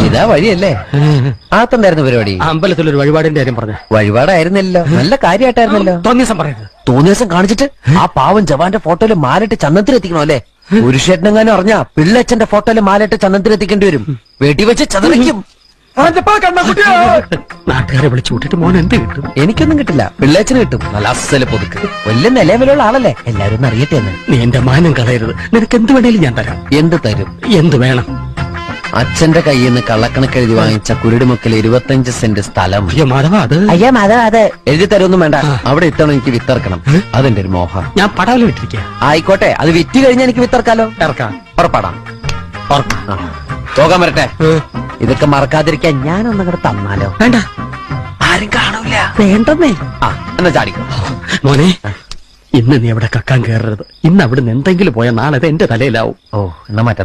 ഇതാ വഴിയല്ലേ? ആത്തണ്ടായിരുന്നു പരിപാടി. അമ്പലത്തിലൊരു വഴിപാടിന്റെ കാര്യം പറഞ്ഞ വഴിപാടായിരുന്നല്ലോ, നല്ല കാര്യമായിട്ടായിരുന്നല്ലോ. തോന്നിയ പറയരുത്. തോന്നിയ ദിവസം കാണിച്ചിട്ട് ആ പാവം ജവാന്റെ ഫോട്ടോയില് മാലിട്ട് ചന്ദനത്തിലെത്തിക്കണോ അല്ലേ? പുരുഷേട്ടനെങ്ങാനും അറിഞ്ഞാ പിള്ളച്ചന്റെ ഫോട്ടോയില് മാലിട്ട് ചന്ദനത്തിലെത്തിക്കേണ്ടി വരും. വെടിവെച്ച് ചതറിക്കും. നാട്ടുകാരെ വിളിച്ചു കൂട്ടിട്ട് മോൻ എന്ത് കിട്ടും? എനിക്കൊന്നും കിട്ടില്ല, പിള്ളേച്ചന് കിട്ടും. നല്ല അസല് പൊതുക്ക്, വലിയ നിലവിലുള്ള ആളല്ലേ, എല്ലാരും ഒന്ന് അറിയട്ടെ എന്ന്. നീ എന്റെ മാനം കളയരുത്. നിനക്ക് എന്ത് വേണേലും ഞാൻ തരാം. എന്ത് തരും? എന്ത് വേണം? അച്ഛന്റെ കയ്യിൽ നിന്ന് കള്ളക്കണക്ക് എഴുതി വാങ്ങിച്ച കുരുടിമുക്കിൽ 25 സെന്റ് സ്ഥലം. അയ്യോ മാധവ, അത് അയ്യാ അതെ എഴുതി തരുമൊന്നും വേണ്ട. അവിടെ ഇത്തവണ എനിക്ക് വിത്തറക്കണം. അതെന്റെ ഒരു മോഹം. ഞാൻ പടാവിൽ വിട്ടിരിക്കുക. ആയിക്കോട്ടെ, അത് വിറ്റ് കഴിഞ്ഞാൽ എനിക്ക് വിത്തറക്കാലോ. ഇറക്കാം. പുറപ്പാടാം. പോകാൻ വരട്ടെ. ഇതൊക്കെ മറക്കാതിരിക്കാൻ ഞാനൊന്നും കൂടെ തന്നാലോ? വേണ്ട, ആരും കാണൂല. വേണ്ടെന്നേ. എന്നാ ചാടിക്കോ മോനെ. ഇന്ന് നീ അവിടെ കക്കാൻ കയറരുത്. ഇന്ന് അവിടുന്ന് എന്തെങ്കിലും പോയാൽ നാളെ എന്റെ തലയിലാവും. എന്നാ മറ്റന്നാ